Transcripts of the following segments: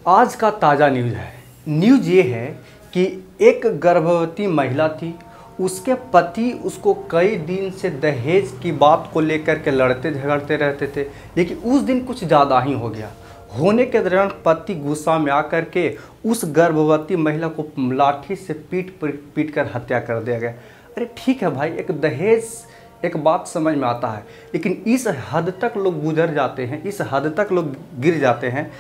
आज का ताज़ा न्यूज़ है। न्यूज़ ये है कि एक गर्भवती महिला थी, उसके पति उसको कई दिन से दहेज की बात को लेकर के लड़ते झगड़ते रहते थे, लेकिन उस दिन कुछ ज़्यादा ही हो गया। होने के दौरान पति गुस्सा में आकर के उस गर्भवती महिला को लाठी से पीट कर हत्या कर दिया गया। अरे ठीक है भाई, एक दहेज एक बात समझ में आता है, लेकिन इस हद तक लोग गुजर जाते हैं, इस हद तक लोग गिर जाते हैं,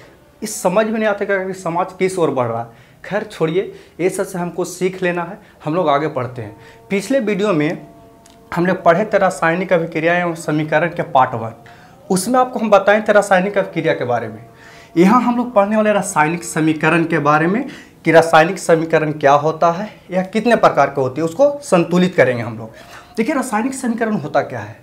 इस समझ में नहीं आता कि समाज किस ओर बढ़ रहा है। खैर छोड़िए, ये सब से हमको सीख लेना है। हम लोग आगे पढ़ते हैं। पिछले वीडियो में हमने पढ़े थे रासायनिक अभिक्रिया एवं समीकरण के पार्ट 1। उसमें आपको हम बताएं थे रासायनिक अभिक्रिया के बारे में। यहाँ हम लोग पढ़ने वाले रासायनिक समीकरण के बारे में कि रासायनिक समीकरण क्या होता है या कितने प्रकार के होती है, उसको संतुलित करेंगे हम लोग। देखिए रासायनिक समीकरण होता क्या है।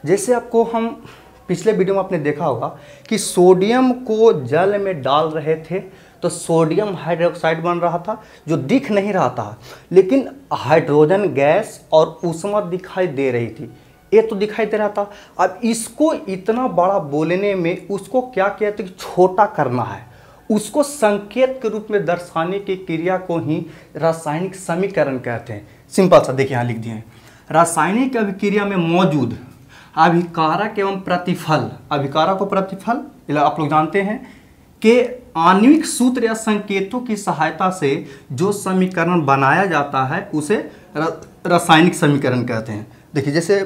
जैसे आपको हम पिछले वीडियो में आपने देखा होगा कि सोडियम को जल में डाल रहे थे तो सोडियम हाइड्रोक्साइड बन रहा था, जो दिख नहीं रहा था, लेकिन हाइड्रोजन गैस और ऊष्मा दिखाई दे रही थी। ये तो दिखाई दे रहा था। अब इसको इतना बड़ा बोलने में उसको क्या कहते हैं कि छोटा करना है, उसको संकेत के रूप में दर्शाने की क्रिया को ही रासायनिक समीकरण कहते हैं। सिंपल सा देखिए, यहाँ लिख दिए हैं, रासायनिक अभिक्रिया में मौजूद अभिकारक एवं प्रतिफल, अभिकारक और प्रतिफल आप लोग जानते हैं कि आणविक सूत्र या संकेतों की सहायता से जो समीकरण बनाया जाता है उसे रासायनिक समीकरण कहते हैं। देखिए जैसे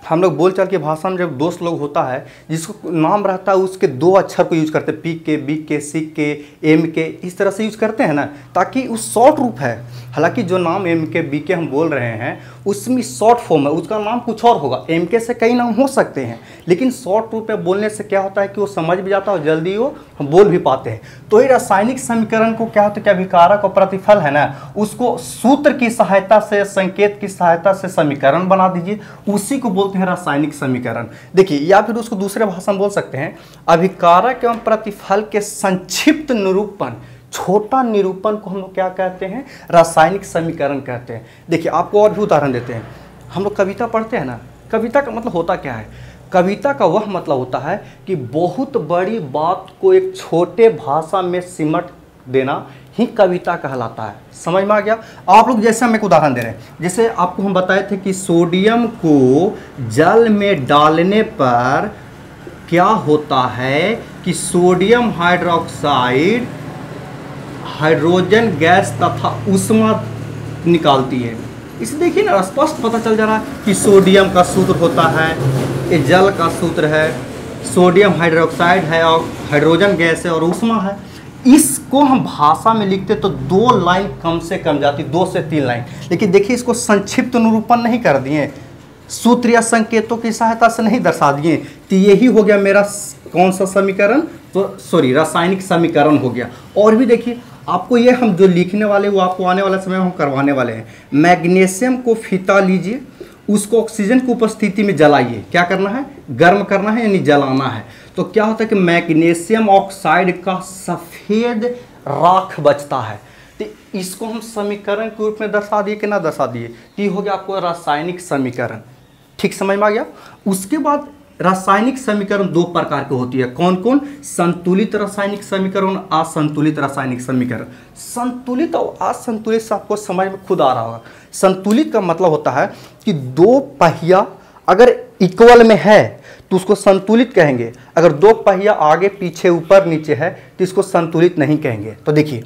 हम लोग बोलचाल की भाषा में जब दोस्त लोग होता है, जिसको नाम रहता है उसके 2 अक्षर को यूज करते हैं, पी के, बी के, सी के, एम के, इस तरह से यूज करते हैं ना, ताकि उस शॉर्ट रूप है। हालांकि जो नाम एम के, बी के हम बोल रहे हैं उसमें शॉर्ट फॉर्म है, उसका नाम कुछ और होगा। एम के से कई नाम हो सकते हैं, लेकिन शॉर्ट रूप में बोलने से क्या होता है कि वो समझ भी जाता है और जल्दी वो हम बोल भी पाते हैं। तो ये रासायनिक समीकरण को क्या होता है कि अभिकारक और प्रतिफल है ना, उसको सूत्र की सहायता से, संकेत की सहायता से समीकरण बना दीजिए, उसी को बोलते हैं रासायनिक समीकरण। देखिए, या फिर उसको दूसरे भाषा में बोल सकते हैं अभिकारक एवं प्रतिफल के संक्षिप्त निरूपण, छोटा निरूपण को हम लोग क्या कहते हैं, रासायनिक समीकरण कहते हैं। देखिए आपको और भी उदाहरण देते हैं। हम लोग कविता पढ़ते हैं ना, कविता का मतलब होता क्या है? कविता का वह मतलब होता है कि बहुत बड़ी बात को एक छोटे भाषा में सिमट देना ही कविता कहलाता है। समझ में आ गया? आप लोग जैसे हम एक उदाहरण दे रहे हैं, जैसे आपको हम बताए थे कि सोडियम को जल में डालने पर क्या होता है कि सोडियम हाइड्रोक्साइड हाइड्रोजन गैस तथा ऊष्मा निकालती है। इसे देखिए ना, स्पष्ट पता चल जा रहा है कि सोडियम का सूत्र होता है, ये जल का सूत्र है, सोडियम हाइड्रोक्साइड है और हाइड्रोजन गैस है और ऊष्मा है। इसको हम भाषा में लिखते तो 2 लाइन कम से कम जाती, 2 से 3 लाइन। लेकिन देखिए इसको संक्षिप्त निरूपण नहीं कर दिए, सूत्र या संकेतों की सहायता से नहीं दर्शा दिए। तो यही हो गया मेरा कौन सा समीकरण, तो सॉरी रासायनिक समीकरण हो गया। और भी देखिए आपको ये हम जो लिखने वाले वो आपको आने वाले समय में हम करवाने वाले हैं। मैग्नीशियम को फीता लीजिए, उसको ऑक्सीजन की उपस्थिति में जलाइए। क्या करना है? गर्म करना है, यानी जलाना है। तो क्या होता है कि मैग्नीशियम ऑक्साइड का सफ़ेद राख बचता है। तो इसको हम समीकरण के रूप में दर्शा दिए कि ना दर्शा दिए, तो हो गया आपको रासायनिक समीकरण। ठीक समझ में आ गया? उसके बाद रासायनिक समीकरण 2 प्रकार की होती है। कौन कौन? संतुलित रासायनिक समीकरण, असंतुलित रासायनिक समीकरण। संतुलित और असंतुलित से आपको समझ में खुद आ रहा होगा। संतुलित का मतलब होता है कि 2 पहिया अगर इक्वल में है तो उसको संतुलित कहेंगे। अगर 2 पहिया आगे पीछे ऊपर नीचे है तो इसको संतुलित नहीं कहेंगे। तो देखिए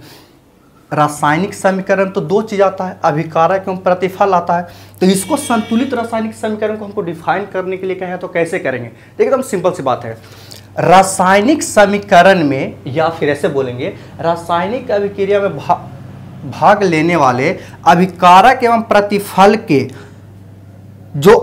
रासायनिक समीकरण तो 2 चीज़ आता है, अभिकारक एवं प्रतिफल आता है। तो इसको संतुलित रासायनिक समीकरण को हमको डिफाइन करने के लिए कहें तो कैसे करेंगे? देखिए एकदम सिंपल सी बात है। रासायनिक समीकरण में, या फिर ऐसे बोलेंगे, रासायनिक अभिक्रिया में भाग लेने वाले अभिकारक एवं प्रतिफल के जो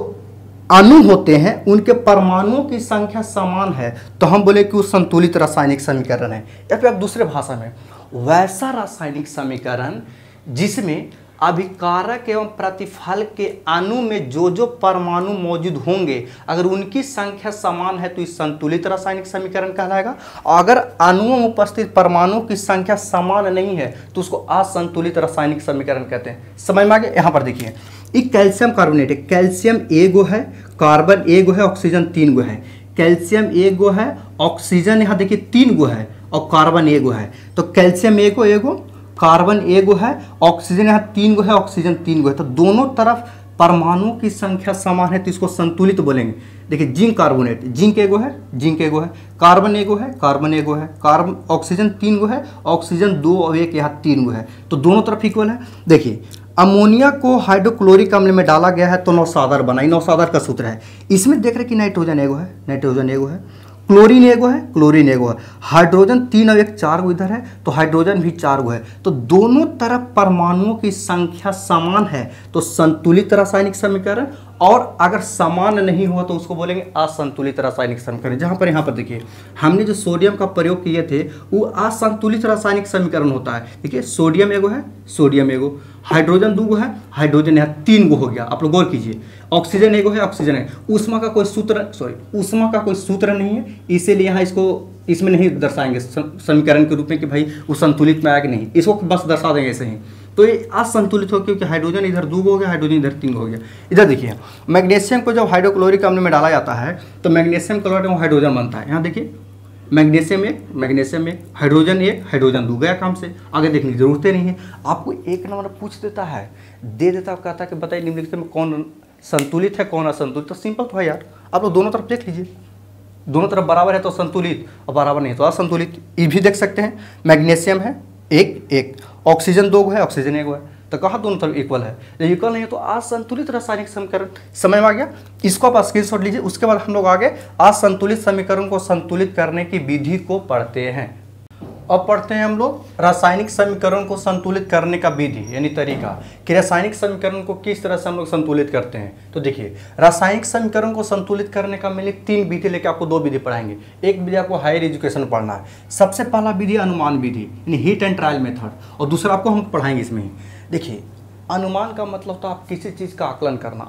अणु होते हैं उनके परमाणुओं की संख्या समान है तो हम बोले कि वो संतुलित रासायनिक समीकरण है। या फिर आप दूसरे भाषा में वैसा रासायनिक समीकरण जिसमें अभिकारक एवं प्रतिफल के अणु में जो परमाणु मौजूद होंगे अगर उनकी संख्या समान है तो इस संतुलित रासायनिक समीकरण कहलाएगा। अगर अणुओं में उपस्थित परमाणुओं की संख्या समान नहीं है तो उसको असंतुलित रासायनिक समीकरण कहते हैं। समझ में आ गया? यहाँ पर देखिए, एक कैल्शियम कार्बोनेट है, कैल्शियम एगो है, कार्बन एगो है, ऑक्सीजन 3 गो है। कैल्शियम एक गो है, ऑक्सीजन यहाँ देखिए 3 गो है और कार्बन एक गो है। तो कैल्शियम एगो, कार्बन एगो है, ऑक्सीजन यहाँ 3 गो है, ऑक्सीजन 3 गो है। तो दोनों तरफ परमाणुओं की संख्या समान है तो इसको संतुलित बोलेंगे। देखिए जिंक कार्बोनेट, जिंक एगो है, कार्बन एगो है, कार्बन ऑक्सीजन 3 गो है, ऑक्सीजन 2 और 1 यहाँ 3 गो है। तो दोनों तरफ इक्वल है। देखिए अमोनिया को हाइड्रोक्लोरिक अम्ल में डाला गया है तो नौसादर बना। नौसादर का सूत्र है। इसमें देख रहे कि नाइट्रोजन एगो है, क्लोरीन एगो है, हाइड्रोजन 3 और 1 4 गो इधर है तो हाइड्रोजन भी 4 गो है। तो दोनों तरफ परमाणुओं की संख्या समान है तो संतुलित रासायनिक समीकरण, और अगर समान नहीं हुआ तो उसको बोलेंगे असंतुलित रासायनिक समीकरण। जहाँ पर यहाँ पर देखिए हमने जो सोडियम का प्रयोग किए थे वो असंतुलित रासायनिक समीकरण होता है। देखिए सोडियम एगो, हाइड्रोजन 2 गो है, हाइड्रोजन यहाँ 3 गो हो गया। आप लोग गौर कीजिए, ऑक्सीजन एगो है, ऑक्सीजन है, उष्मा का कोई सूत्र नहीं है, इसीलिए यहाँ इसमें नहीं दर्शाएंगे समीकरण के रूप में कि भाई वो संतुलित में आया कि नहीं, इसको बस दर्शा देंगे ऐसे ही। तो ये असंतुलित हो क्योंकि हाइड्रोजन इधर 2 हो गया, हाइड्रोजन इधर 3 हो गया। इधर देखिए मैग्नीशियम को जब हाइड्रोक्लोरिक अम्ल में डाला जाता है तो मैग्नीशियम क्लोराइड में हाइड्रोजन बनता है। यहाँ देखिए मैग्नीशियम एक, हाइड्रोजन 2 गया काम से, आगे देखने की जरूरत नहीं है। आपको एक नंबर पूछ देता है, दे देता, कहता है कि बताइए निम्नलिखित में कौन संतुलित है कौन असंतुलित। तो सिंपल तो है यार, आप लोग दोनों तरफ देख लीजिए, दोनों तरफ बराबर है तो संतुलित और बराबर नहीं तो असंतुलित। ये भी देख सकते हैं, मैग्नीशियम है एक, ऑक्सीजन 2 गो है, ऑक्सीजन 1 गो है, तो कहाँ दोनों तरफ इक्वल है। जब इक्वल नहीं है तो असंतुलित रासायनिक समीकरण। समझ में आ गया, इसको आप स्क्रीनशॉट लीजिए। उसके बाद हम लोग आगे असंतुलित समीकरण को संतुलित करने की विधि को पढ़ते हैं। अब पढ़ते हैं हम लोग रासायनिक समीकरण को संतुलित करने का विधि यानी तरीका, कि रासायनिक समीकरण को किस तरह से हम लोग संतुलित करते हैं। तो देखिए रासायनिक समीकरण को संतुलित करने का मिले 3 विधि लेके आपको 2 विधि पढ़ाएंगे। एक विधि आपको हायर एजुकेशन पढ़ना है। सबसे पहला विधि अनुमान विधि यानी हीट एंड ट्रायल मेथड, और दूसरा आपको हम पढ़ाएंगे इसमें ही। देखिए अनुमान का मतलब तो आप किसी चीज़ का आकलन करना,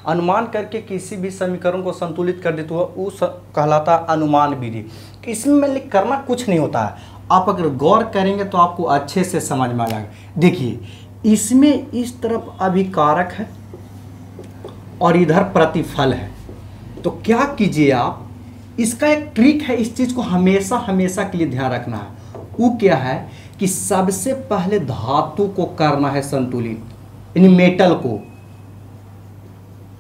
अनुमान करके किसी भी समीकरण को संतुलित कर देते हो वो कहलाता है अनुमान विधि। इसमें करना कुछ नहीं होता है, आप अगर गौर करेंगे तो आपको अच्छे से समझ में आ जाएगा। देखिए इसमें इस तरफ अभिकारक है और इधर प्रतिफल है, तो क्या कीजिए आप, इसका एक ट्रिक है, इस चीज़ को हमेशा के लिए ध्यान रखना है। वो क्या है कि सबसे पहले धातु को करना है संतुलित, यानी मेटल को।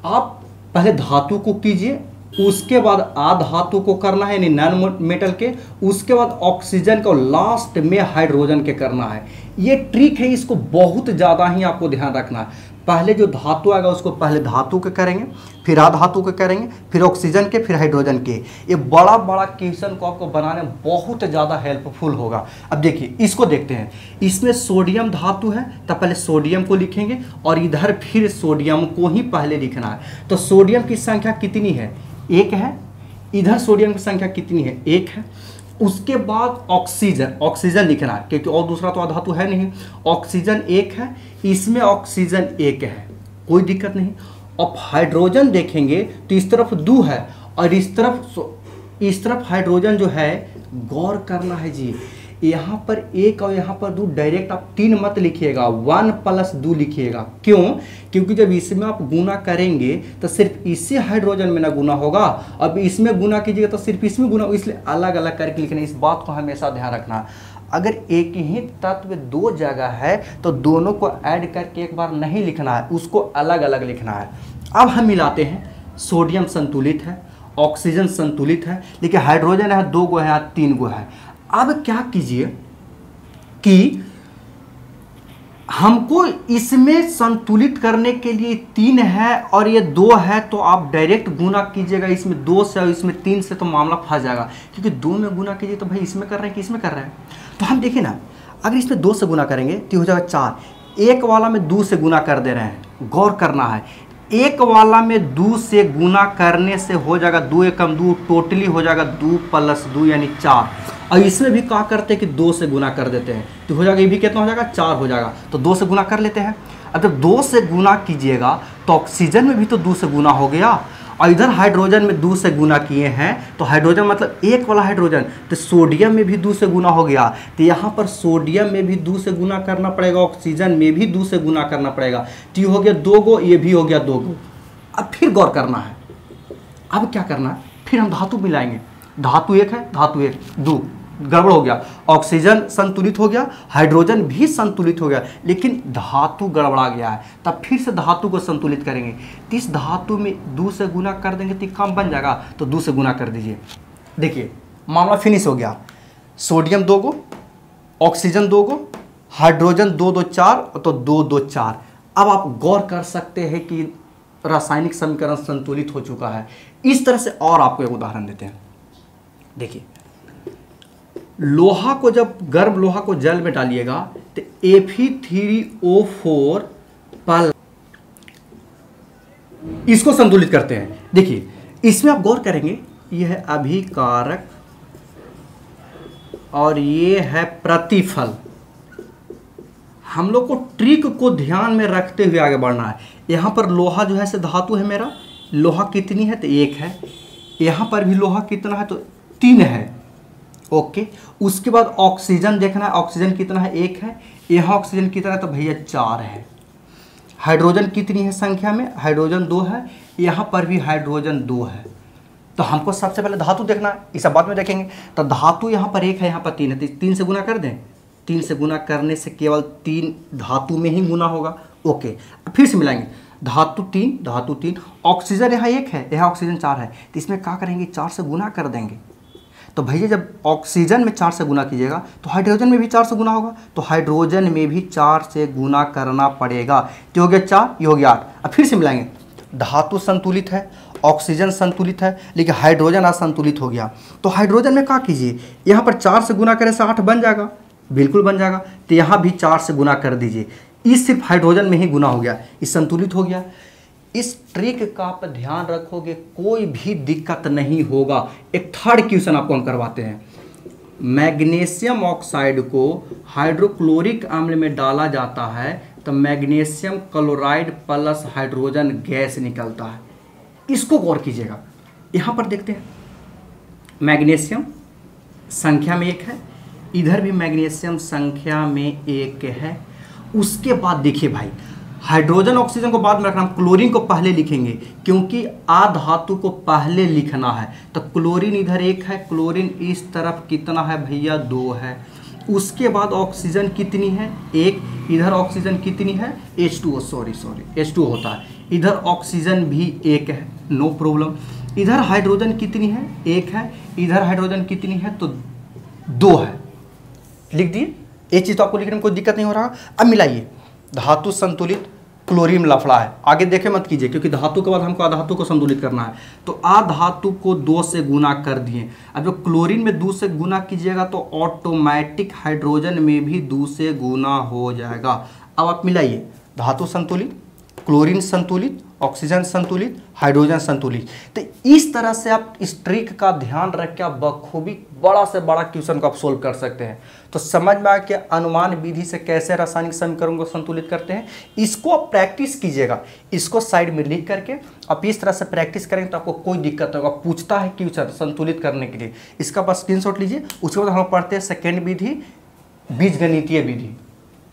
आप पहले धातु को कीजिए, उसके बाद अधातु को करना है यानी नॉन मेटल के, उसके बाद ऑक्सीजन को, लास्ट में हाइड्रोजन के करना है। ये ट्रिक है, इसको बहुत ज़्यादा ही आपको ध्यान रखना है। पहले जो धातु आएगा उसको पहले धातु के करेंगे, फिर अधातु के करेंगे, फिर ऑक्सीजन के, फिर हाइड्रोजन के। ये बड़ा क्वेश्चन को आपको बनाने में बहुत ज़्यादा हेल्पफुल होगा। अब देखिए इसको देखते हैं, इसमें सोडियम धातु है तो पहले सोडियम को लिखेंगे और इधर फिर सोडियम को ही पहले लिखना है। तो सोडियम की संख्या कितनी है, 1 है, इधर सोडियम की संख्या कितनी है, 1 है। उसके बाद ऑक्सीजन लिखना है क्योंकि और दूसरा तो अधातु है नहीं। ऑक्सीजन 1 है, इसमें ऑक्सीजन 1 है, कोई दिक्कत नहीं। अब हाइड्रोजन देखेंगे तो इस तरफ 2 है और इस तरफ हाइड्रोजन जो है, गौर करना है जी, यहाँ पर 1 और यहाँ पर 2, डायरेक्ट आप 3 मत लिखिएगा, 1 + 2 लिखिएगा। क्यों? क्योंकि जब इसमें आप गुना करेंगे तो सिर्फ इसी हाइड्रोजन में ना गुना होगा, अब इसमें गुना कीजिएगा तो सिर्फ इसमें गुना, इसलिए अलग अलग करके लिखना। इस बात को हमेशा ध्यान रखना। अगर एक ही तत्व 2 जगह है तो दोनों को ऐड करके एक बार नहीं लिखना है, उसको अलग अलग लिखना है। अब हम मिलाते हैं, सोडियम संतुलित है, ऑक्सीजन संतुलित है, लेकिन हाइड्रोजन है 2 गो है, 3 गो है। अब क्या कीजिए कि हमको इसमें संतुलित करने के लिए 3 है और ये 2 है, तो आप डायरेक्ट गुना कीजिएगा इसमें 2 से और इसमें 3 से, तो मामला फंस जाएगा। क्योंकि 2 में गुना कीजिए तो भाई इसमें कर रहे हैं कि इसमें कर रहे हैं। तो हम देखिए ना, अगर इसमें 2 से गुना करेंगे तो हो जाएगा 4, एक वाला में 2 से गुना कर दे रहे हैं। गौर करना है, एक वाला में 2 से गुना करने से हो जाएगा 2 एकम 2, टोटली हो जाएगा 2 + 2 यानी 4। और इसमें भी क्या करते हैं कि 2 से गुना कर देते हैं, तो हो जाएगा, ये भी कितना हो जाएगा, 4 हो जाएगा। तो 2 से गुना कर लेते हैं। अब जब 2 से गुना कीजिएगा तो ऑक्सीजन में भी तो 2 से गुना हो गया, और इधर हाइड्रोजन में 2 से गुना किए हैं, तो हाइड्रोजन मतलब 1 वाला हाइड्रोजन, तो सोडियम में भी 2 से गुना हो गया। तो यहाँ पर सोडियम में भी 2 से गुना करना पड़ेगा, ऑक्सीजन में भी 2 से गुना करना पड़ेगा। तो ये हो गया 2 गो, ये भी हो गया 2 गो। अब फिर गौर करना है, अब क्या करना है, फिर हम धातु मिलाएंगे, धातु एक है, धातु एक, दो, गड़बड़ हो गया, ऑक्सीजन संतुलित हो गया, हाइड्रोजन भी संतुलित हो गया, लेकिन धातु गड़बड़ा गया है। तब फिर से धातु को संतुलित करेंगे, तो इस धातु में 2 से गुना कर देंगे तो काम बन जाएगा, तो 2 से गुना कर दीजिए। देखिए मामला फिनिश हो गया, सोडियम 2 गो, ऑक्सीजन 2 गो, हाइड्रोजन 2 2 4, तो 2 2 4। अब आप गौर कर सकते हैं कि रासायनिक समीकरण संतुलित हो चुका है। इस तरह से और आपको एक उदाहरण देते हैं। देखिए लोहा को, जब गर्म लोहा को जल में डालिएगा तो Fe3O4 पल इसको संतुलित करते हैं। देखिए इसमें आप गौर करेंगे, यह है अभिकारक और ये है प्रतिफल। हम लोग को ट्रिक को ध्यान में रखते हुए आगे बढ़ना है। यहाँ पर लोहा जो है से धातु है मेरा, लोहा कितनी है तो 1 है, यहाँ पर भी लोहा कितना है तो 3 है, ओके। उसके बाद ऑक्सीजन देखना है, ऑक्सीजन कितना है 1 है, यहाँ ऑक्सीजन कितना है तो भैया 4 है। हाइड्रोजन कितनी है संख्या में, हाइड्रोजन 2 है, यहाँ पर भी हाइड्रोजन 2 है। तो हमको सबसे पहले धातु देखना है, इस बाद में देखेंगे। तो धातु यहाँ पर 1 है, यहाँ पर 3 है, तो 3 से गुना कर दें। 3 से गुना करने से केवल 3 धातु में ही गुना होगा, ओके। फिर से मिलाएंगे, धातु 3, धातु 3, ऑक्सीजन यहाँ 1 है, यहाँ ऑक्सीजन 4 है, तो इसमें क्या करेंगे 4 से गुना कर देंगे। तो भैया जब ऑक्सीजन में 4 से गुना कीजिएगा तो हाइड्रोजन में भी 4 से गुना होगा, तो हाइड्रोजन में भी 4 से गुना करना पड़ेगा। तो हो गया 4, ये हो गया 8। अब फिर से मिलाएंगे, धातु संतुलित है, ऑक्सीजन संतुलित है, लेकिन हाइड्रोजन असंतुलित हो गया। तो हाइड्रोजन में क्या कीजिए, यहाँ पर 4 से गुना करें से 8 बन जाएगा, बिल्कुल बन जाएगा। तो यहाँ भी 4 से गुना कर दीजिए, इस सिर्फ हाइड्रोजन में ही गुना हो गया, इस संतुलित हो गया। इस ट्रिक का आप ध्यान रखोगे कोई भी दिक्कत नहीं होगा। एक थर्ड क्वेश्चन आपको हम करवाते हैं। मैग्नीशियम ऑक्साइड को हाइड्रोक्लोरिक अम्ल में डाला जाता है तो magnesium chloride plus hydrogen gas निकलता है। इसको गौर कीजिएगा, यहाँ पर देखते हैं मैग्नीशियम संख्या में 1 है, इधर भी मैग्नीशियम संख्या में 1 है। उसके बाद देखिए भाई, हाइड्रोजन ऑक्सीजन को बाद में रखना, हम क्लोरीन को पहले लिखेंगे क्योंकि आ धातु को पहले लिखना है। तो क्लोरीन इधर 1 है, क्लोरीन इस तरफ कितना है भैया 2 है। उसके बाद ऑक्सीजन कितनी है 1, इधर ऑक्सीजन कितनी है H2O, सॉरी H2O होता है, इधर ऑक्सीजन भी 1 है, नो प्रॉब्लम। इधर हाइड्रोजन कितनी है 1 है, इधर हाइड्रोजन कितनी है तो 2 है, लिख दिए। ये चीज़ तो आपको लिखने में कोई दिक्कत नहीं हो रहा। अब मिलाइए, धातु संतुलित, क्लोरीन लफड़ा है, आगे देखे मत कीजिए क्योंकि धातु के बाद हमको अधातु को संतुलित करना है। तो अधातु को 2 से गुना कर दिए। अब जब क्लोरीन में 2 से गुना कीजिएगा तो ऑटोमेटिक हाइड्रोजन में भी 2 से गुना हो जाएगा। अब आप मिलाइए, धातु संतुलित, क्लोरीन संतुलित, ऑक्सीजन संतुलित, हाइड्रोजन संतुलित। तो इस तरह से आप इस ट्रिक का ध्यान रख के आप बखूबी बड़ा से बड़ा क्वेश्चन को आप सोल्व कर सकते हैं। तो समझ में आया कि अनुमान विधि से कैसे रासायनिक समीकरणों को संतुलित करते हैं। इसको आप प्रैक्टिस कीजिएगा, इसको साइड में लिख करके आप इस तरह से प्रैक्टिस करेंगे तो आपको कोई दिक्कत नहीं होगा। पूछता है क्वेश्चन संतुलित करने के लिए, इसका बस स्क्रीनशॉट लीजिए। उसके बाद हम पढ़ते हैं सेकेंड विधि, बीजगणितीय विधि।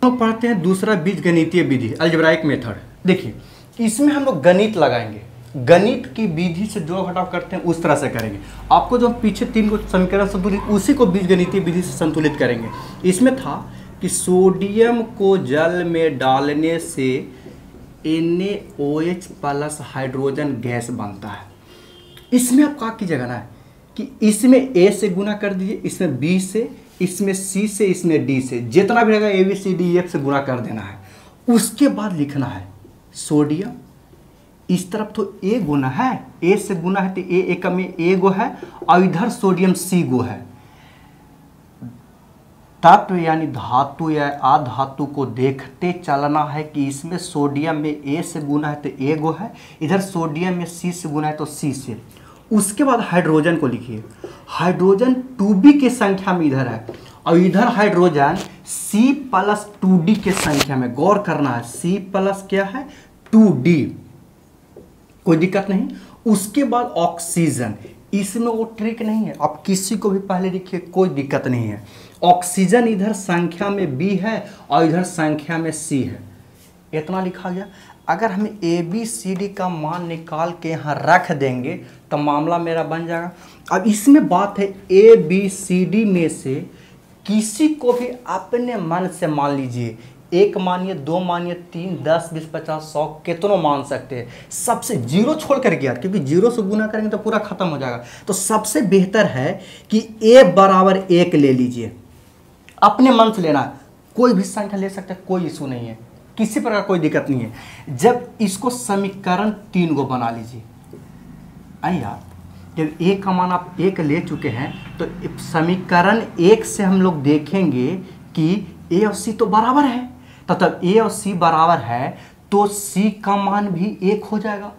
हम पढ़ते हैं दूसरा बीजगणितीय विधि, अलजेब्राइक मेथड। देखिए इसमें हम लोग गणित लगाएंगे, गणित की विधि से जो घटाव करते हैं उस तरह से करेंगे। आपको जो पीछे 3 को समीकरण संतुलित, उसी को बीजगणितीय विधि से संतुलित करेंगे। इसमें था कि सोडियम को जल में डालने से NaOH प्लस हाइड्रोजन गैस बनता है। इसमें आप क्या कीजिएगा ना कि इसमें A से गुना कर दीजिए, इसमें B से, इसमें C से, इसमें D से, जितना भी रहेगा ABCDEF से गुना कर देना है। उसके बाद लिखना है सोडियम, इस तरफ तो A गुना है, A से गुना है तो A एकम में A गो है, और इधर सोडियम C गो है। तत्व यानी धातु या अधातु को देखते चलना है कि इसमें सोडियम में A से गुना है तो A गो है, इधर सोडियम में C से गुना है तो C से। उसके बाद हाइड्रोजन को लिखिए, हाइड्रोजन 2B के संख्या में इधर है, और इधर हाइड्रोजन C प्लस 2D के संख्या में। गौर करना है, C प्लस क्या है 2D, कोई दिक्कत नहीं। उसके बाद ऑक्सीजन, इसमें वो ट्रिक नहीं है, आप किसी को भी पहले लिखिए, कोई दिक्कत नहीं है। ऑक्सीजन इधर संख्या में B है और इधर संख्या में C है, इतना लिखा गया। अगर हम ए बी सी डी का मान निकाल के यहाँ रख देंगे तो मामला मेरा बन जाएगा। अब इसमें बात है ए बी सी डी में से किसी को भी अपने मन से मान लीजिए, एक मानिए, दो मानिए, 3, 10, 20, 50, 100 कितनों मान सकते हैं। सबसे जीरो छोड़ कर गया, क्योंकि जीरो से गुना करेंगे तो पूरा खत्म हो जाएगा। तो सबसे बेहतर है कि a बराबर 1 ले लीजिए, अपने मन से लेना है। कोई भी संख्या ले सकते हैं, कोई इशू नहीं है, किसी प्रकार कोई दिक्कत नहीं है। जब इसको समीकरण 3 को बना लीजिए, आइए जब a का मान आप 1 ले चुके हैं तो समीकरण 1 से हम लोग देखेंगे कि a और c तो बराबर है, तब a और c बराबर है तो c का मान भी 1 हो जाएगा।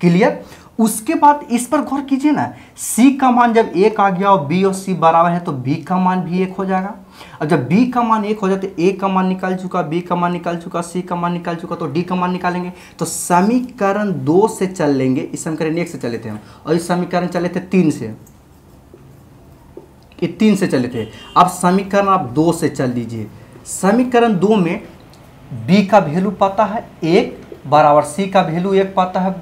क्लियर? उसके बाद इस पर गौर कीजिए ना, c का मान जब 1 आ गया और b और c बराबर है तो b का मान भी 1 हो जाएगा। और जब b का मान 1 हो जाए तो a का मान निकाल चुका, b का मान निकाल चुका, c का मान निकाल चुका, तो d का मान निकालेंगे। तो समीकरण 2 से चल लेंगे, इस समीकरण 1 से चले थे हम, और इस समीकरण चले थे 3 से, ये 3 से चले थे। अब समीकरण आप 2 से चल लीजिए। समीकरण 2 में b का वैल्यू पता है 1 बराबर c का वैल्यू 1 पता है,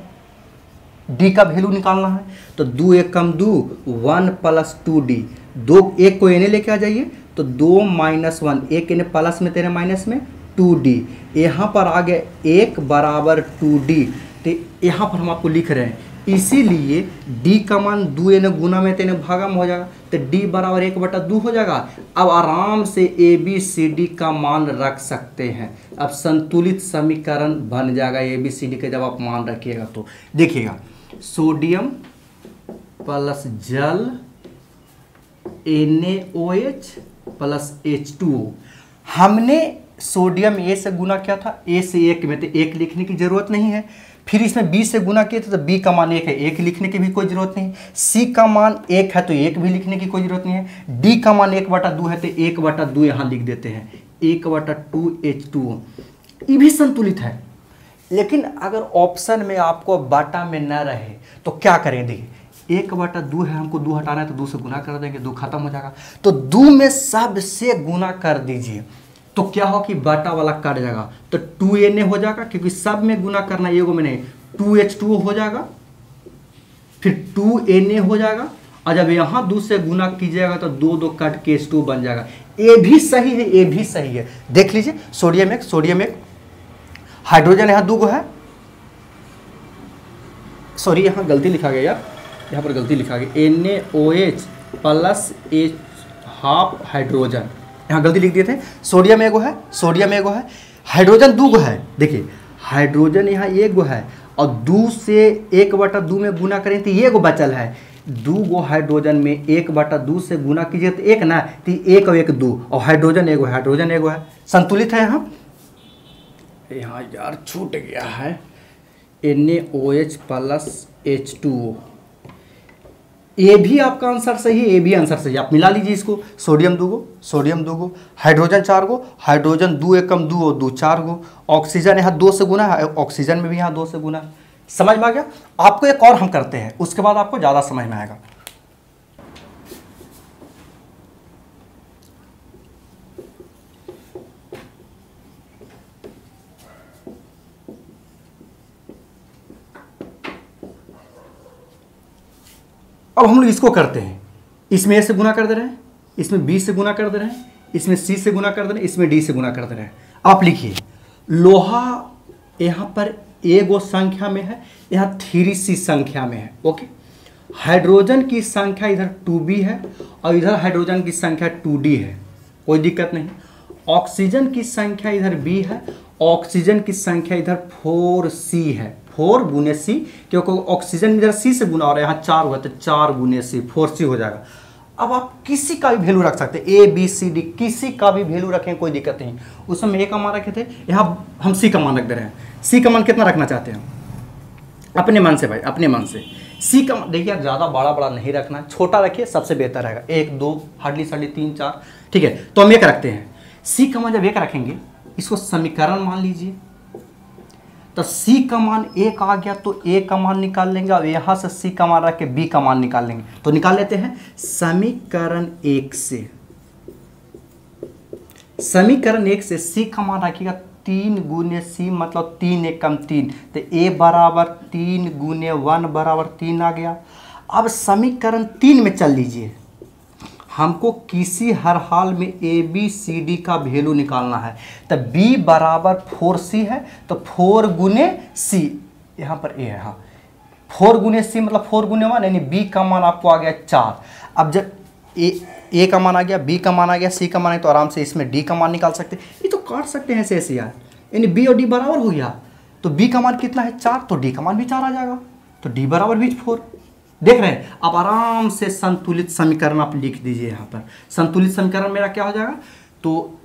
d का वैल्यू निकालना है। तो 2 1 कम 2 1 प्लस 2d, 2 1 को एने लेके आ जाइए तो 2 माइनस 1, 1 एने प्लस में तेरे माइनस में 2d, यहाँ पर आ गया 1 बराबर 2d। तो यहाँ पर हम आपको लिख रहे हैं, इसीलिए d का मान 2 एने गुना में तेने भागा में हो जाएगा, तो d बराबर 1/2 हो जाएगा। अब आराम से ए बी सी डी का मान रख सकते हैं। अब संतुलित समीकरण बन जाएगा ए बी सी डी के जब आप मान रखिएगा तो देखिएगा, सोडियम प्लस जल NaOH प्लस H2O। हमने सोडियम A से गुना किया था, A से 1 में तो 1 लिखने की जरूरत नहीं है। फिर इसमें B से गुना किए थे तो B का मान 1 है, 1 लिखने की भी कोई जरूरत नहीं। C का मान 1 है तो 1 भी लिखने की कोई जरूरत नहीं है। D का मान 1/2 है तो 1/2 यहाँ लिख देते हैं, 1/2 H2O। ये भी संतुलित है। लेकिन अगर ऑप्शन में आपको बाटा में न रहे तो क्या करें? देखिए 1/2 है, हमको 2 हटाना है तो 2 से गुना कर देंगे, 2 खत्म हो जाएगा। तो 2 में सबसे गुना कर दीजिए तो क्या हो कि बाटा वाला कट जाएगा, तो 2Na हो जाएगा, क्योंकि सब में गुना करना, एगो में नहीं। 2H2O हो जाएगा, फिर 2Na हो जाएगा, और जब यहाँ 2 से गुना कीजिएगा तो 2 कट के H2 बन जाएगा। ये भी सही है, ये भी सही है। देख लीजिए, सोडियम 1, हाइड्रोजन यहाँ 2 है, सॉरी यहाँ गलती लिखा गया यार, यहाँ पर गलती लिखा गया, NaOH प्लस हाफ हाइड्रोजन, यहाँ गलती लिख दिए थे। सोडियम 1 है, हाइड्रोजन 2 है। देखिए हाइड्रोजन यहाँ 1 है और 2 से 1/2 में गुना करें तो 1 बचल है। 2 हाइड्रोजन में 1/2 से गुना कीजिए तो 1 ना, तो 1 और 1 2, और हाइड्रोजन 1 है, संतुलित है। यहाँ यार छूट गया है, NaOH प्लस H2O। ये भी आपका आंसर सही है, ये भी आंसर सही है। आप मिला लीजिए इसको, सोडियम 2, हाइड्रोजन 4, हाइड्रोजन 2 1 कम 2 और 2 4, ऑक्सीजन यहाँ 2 से गुना है, ऑक्सीजन में भी यहाँ 2 से गुना है। समझ में आ गया? आपको एक और हम करते हैं, उसके बाद आपको ज़्यादा समझ में आएगा। अब हम लोग इसको करते हैं, इसमें A से गुना कर दे रहे हैं, इसमें B से गुना कर दे रहे हैं, इसमें C से गुना कर दे रहे हैं, इसमें D से गुना कर दे रहे हैं। आप लिखिए, लोहा यहाँ पर A संख्या में है, यहाँ 3C संख्या में है। ओके, हाइड्रोजन की संख्या इधर 2B है और इधर हाइड्रोजन की संख्या 2D है, कोई दिक्कत नहीं। ऑक्सीजन की संख्या इधर B है, ऑक्सीजन की संख्या इधर 4C है, 4 गुने C, क्योंकि ऑक्सीजन इधर C से गुना हो रहा है, यहाँ 4 हुआ तो 4 गुने C, 4C हो जाएगा। अब आप किसी का भी वैल्यू रख सकते हैं, A B C D किसी का भी वैल्यू रखें, कोई दिक्कत नहीं। उसमें A का मान रखे थे, यहाँ हम C का मान रख दे रहे हैं। C का मान कितना रखना चाहते हैं? अपने मन से भाई, अपने मन से। C का मान देखिए यार, ज़्यादा बड़ा नहीं रखना, छोटा रखिए, सबसे बेहतर रहेगा। 1 2 हार्डली 3 4, ठीक है। तो हम 1 रखते हैं। C का मान जब 1 रखेंगे, इसको समीकरण मान लीजिए, तो C का मान 1 आ गया तो A का मान निकाल लेंगे, और यहाँ से C का मान रख के B का मान निकाल लेंगे। तो निकाल लेते हैं समीकरण 1 से। समीकरण 1 से C का मान रखिएगा 3 गुने सी मतलब 3 एकम 3, तो ए बराबर 3 गुने 1 बराबर 3 आ गया। अब समीकरण 3 में चल लीजिए, हमको किसी हर हाल में ए बी सी डी का वैल्यू निकालना है। तो b बराबर 4c है, तो 4 गुने सी, यहाँ पर a है, हाँ 4 गुने सी मतलब 4 गुने 1, यानी b का मान आपको आ गया 4। अब जब a का मान आ गया, b का मान आ गया, c का मान है, तो आराम से इसमें d का मान निकाल सकते हैं। ये तो काट सकते हैं ऐसे ऐसे यार, यानी b और d बराबर हो गया। तो b का मान कितना है 4, तो d का मान भी 4 आ जाएगा, तो d बराबर भी 4। देख रहे हैं, आप आराम से संतुलित समीकरण आप लिख दीजिए। यहाँ पर संतुलित समीकरण मेरा क्या हो जाएगा, तो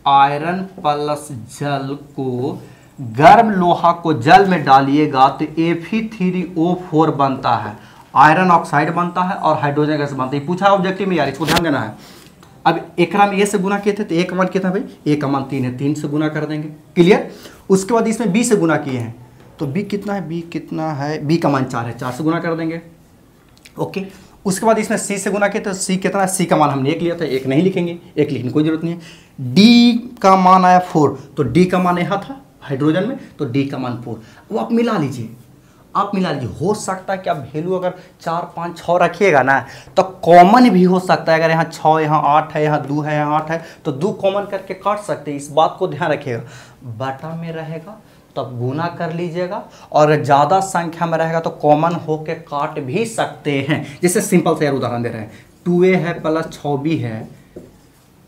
आयरन प्लस जल को, गर्म लोहा को जल में डालिएगा तो Fe3O4 बनता है, आयरन ऑक्साइड बनता है और हाइड्रोजन गैस बनता है। पूछा ऑब्जेक्टिव में यार, इसको ध्यान देना है। अब एकरा में ए से गुना किए थे, तो ए का मान कितना भाई, ए का मान 3 है, 3 से गुना कर देंगे, क्लियर। उसके बाद इसमें बी से गुना किए हैं, तो b कितना है, b कितना है, b का मान 4 है, 4 से गुना कर देंगे, ओके। उसके बाद इसमें c से गुना किया, तो c कितना है, c का मान हमने 1 लिया था, 1 नहीं लिखेंगे, 1 लिखने की कोई जरूरत नहीं है। d का मान आया 4, तो d का मान यहाँ था हाइड्रोजन में, तो d का मान 4। वो आप मिला लीजिए, आप मिला लीजिए। हो सकता है कि आप वैल्यू अगर 4 5 6 रखिएगा ना, तो कॉमन भी हो सकता है। अगर यहाँ 6, यहाँ 8 है, यहाँ 2 है, यहाँ 8 है, तो 2 कॉमन करके काट सकते हैं, इस बात को ध्यान रखिएगा। बटा में रहेगा तब गुना कर लीजिएगा, और ज़्यादा संख्या में रहेगा तो कॉमन होके काट भी सकते हैं। जैसे सिंपल से यार उदाहरण दे रहे हैं, 2a है प्लस 6b है,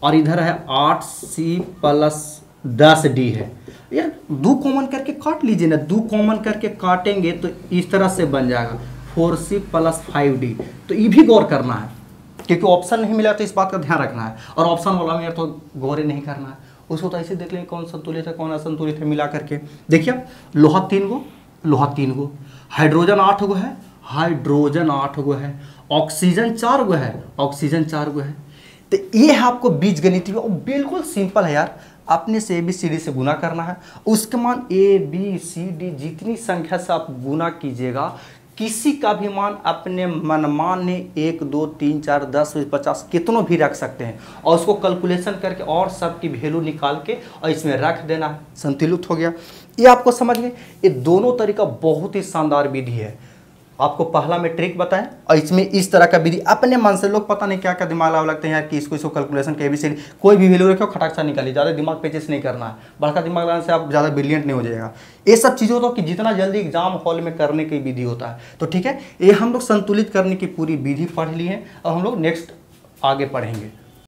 और इधर है 8c प्लस 10d है। यार 2 कॉमन करके काट लीजिए ना, 2 कॉमन करके काटेंगे तो इस तरह से बन जाएगा 4c प्लस 5d। तो ये भी गौर करना है, क्योंकि ऑप्शन नहीं मिला तो इस बात का ध्यान रखना है, और ऑप्शन वाला में यार तो गौर ही नहीं करना है। उसको तो ऐसे देख लेंगे कौन संतुलित है कौन असंतुलित है, मिला करके देखिए। लोहा 3 गो, लोहा 3 गो, हाइड्रोजन 8 गो है, हाइड्रोजन 8 गो है, ऑक्सीजन 4 गो है, ऑक्सीजन 4 गो है। तो ये है आपको बीज गणित, बिल्कुल सिंपल है यार। अपने से ABCD से गुना करना है, उसके मान ABCD जितनी संख्या से आप गुना कीजिएगा, किसी का भी मान अपने मनमाने 1 2 3 4 10 50 कितनों भी रख सकते हैं, और उसको कैलकुलेशन करके और सब की वैल्यू निकाल के और इसमें रख देना है, संतुलित हो गया। ये आपको समझ गए। ये दोनों तरीका बहुत ही शानदार विधि है। आपको पहला में ट्रिक बताएं, और इसमें इस तरह का विधि अपने मन से, लोग पता नहीं क्या क्या दिमाग लगते हैं यार कि इसको कैलकुलेशन के ABCD कोई भी वैल्यू रखो खटाक सा निकालिए, ज़्यादा दिमाग पेचिस नहीं करना है। बड़का दिमाग लगाने से आप ज़्यादा ब्रिलियंट नहीं हो जाएगा। ये सब चीज़ें होता है कि जितना जल्दी एग्जाम हॉल में करने की विधि होता है। तो ठीक है, ये हम लोग संतुलित करने की पूरी विधि पढ़ ली है, और हम लोग नेक्स्ट आगे पढ़ेंगे।